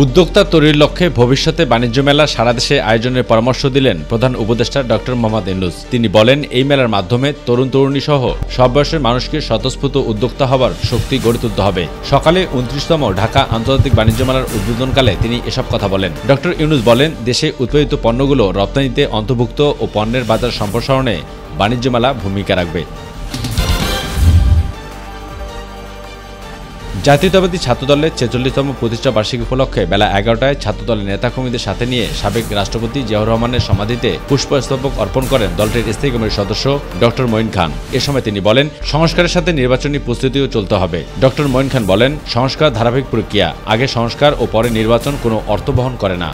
উদ্যোক্তা তৈরির লক্ষ্যে ভবিষ্যতে বাণিজ্য মেলা সারা দেশে আয়োজনের পরামর্শ দিলেন প্রধান উপদেষ্টা ডক্টর মোহাম্মদ ইউনূস। তিনি বলেন, এই মেলার মাধ্যমে তরুণ তরুণী সহ সব বয়সের মানুষকে স্বতঃস্ফূর্ত উদ্যোক্তা হবার শক্তি গড়ে তুলতে হবে। সকালে ২৯তম ঢাকা আন্তর্জাতিক বাণিজ্য মেলার উদ্বোধনকালে তিনি এসব কথা বলেন। ডক্টর ইউনূস বলেন, দেশে উৎপাদিত পণ্যগুলো রপ্তানিতে অন্তর্ভুক্ত ও পণ্যের বাজার সম্প্রসারণে বাণিজ্য মেলা ভূমিকা রাখবে। জাতীয়তাবাদী ছাত্রদলের ৪৬তম প্রতিষ্ঠা বার্ষিকী উপলক্ষে বেলা ১১টায় ছাত্রদলের নেতাকর্মীদের সাথে নিয়ে সাবেক রাষ্ট্রপতি জিয়াউর রহমানের সমাধিতে পুষ্পস্তবক অর্পণ করেন দলটির স্থায়ী কমিটির সদস্য ডক্টর মঈন খান। এ সময় তিনি বলেন, সংস্কারের সাথে নির্বাচনী প্রস্তুতিও চলতে হবে। ডক্টর মঈন খান বলেন, সংস্কার ধারাবাহিক প্রক্রিয়া, আগে সংস্কার ও পরে নির্বাচন কোনো অর্থ বহন করে না।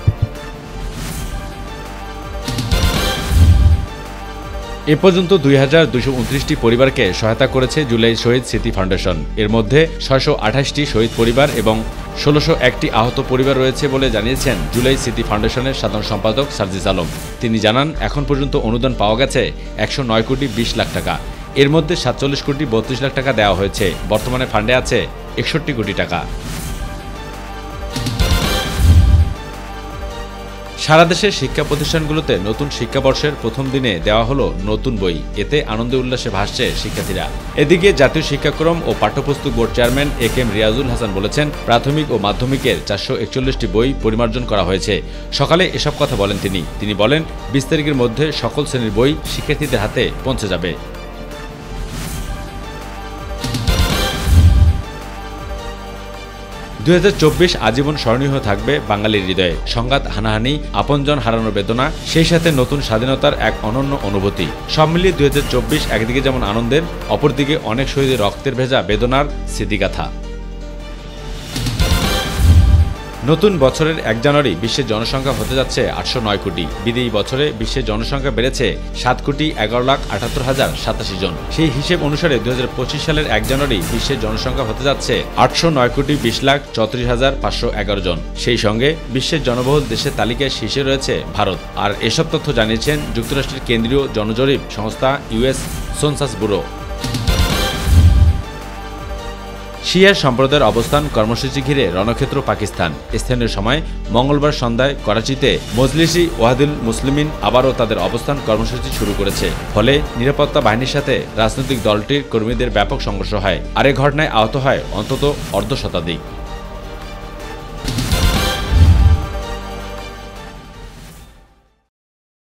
এ পর্যন্ত ২,২২৯টি পরিবারকে সহায়তা করেছে জুলাই শহীদ স্মৃতি ফাউন্ডেশন। এর মধ্যে ৬২৮টি শহীদ পরিবার এবং ১৬০১টি আহত পরিবার রয়েছে বলে জানিয়েছেন জুলাই স্মৃতি ফাউন্ডেশনের সাধারণ সম্পাদক সার্জিস আলম। তিনি জানান, এখন পর্যন্ত অনুদান পাওয়া গেছে ১০৯ কোটি ২০ লাখ টাকা। এর মধ্যে ৪৭ কোটি ৩২ লাখ টাকা দেওয়া হয়েছে। বর্তমানে ফান্ডে আছে ৬১ কোটি টাকা। সারা দেশের শিক্ষা প্রতিষ্ঠানগুলোতে নতুন শিক্ষাবর্ষের প্রথম দিনে দেওয়া হলো নতুন বই। এতে আনন্দে উল্লাসে ভাসছে শিক্ষার্থীরা। এদিকে জাতীয় শিক্ষাক্রম ও পাঠ্যপুস্তক board chairman A K M. Riazul Hasan বলেছেন, প্রাথমিক ও মাধ্যমিকের ৪৪১টি বই পরিমার্জন করা হয়েছে। সকালে এসব কথা বলেন তিনি বলেন, ২০ তারিখের মধ্যে সকল শ্রেণীর বই শিক্ষার্থীদের হাতে পৌঁছে যাবে। ২০২৪ আজীবন স্মরণীয় হয়ে থাকবে বাঙালির হৃদয়ে। সংঘাত, হানাহানি, আপনজন হারানোর বেদনা, সেই সাথে নতুন স্বাধীনতার এক অনন্য অনুভূতি। সব মিলিয়ে ২০২৪ একদিকে যেমন আনন্দের, অপরদিকে অনেক শহীদের রক্তের ভেজা বেদনার স্মৃতিগাথা। নতুন বছরের ১ জানুয়ারি বিশ্বের জনসংখ্যা হতে যাচ্ছে ৮০৯ কোটি। বিদেয়ী বছরে বিশ্বের জনসংখ্যা বেড়েছে ৭,১১,৭৮,০৮৭ জন। সেই হিসেব অনুসারে ২০২৫ সালের ১ জানুয়ারি বিশ্বের জনসংখ্যা হতে যাচ্ছে ৮০৯,২০,২৪,৫১১ জন। সেই সঙ্গে বিশ্বের জনবহুল দেশের তালিকায় শীর্ষে রয়েছে ভারত। আর এসব তথ্য জানিয়েছেন যুক্তরাষ্ট্রের কেন্দ্রীয় জনজরিপ সংস্থা ইউএস সেন্সাস ব্যুরো। শিয়া সম্প্রদায়ের অবস্থান কর্মসূচি ঘিরে রণক্ষেত্র পাকিস্তান। স্থানীয় সময় মঙ্গলবার সন্ধ্যায় করাচিতে মজলিসি ওয়াহাদুল মুসলিমিন আবারও তাদের অবস্থান কর্মসূচি শুরু করেছে। ফলে নিরাপত্তা বাহিনীর সাথে রাজনৈতিক দলটির কর্মীদের ব্যাপক সংঘর্ষ হয়। আর এ ঘটনায় আহত হয় অন্তত অর্ধশতাধিক।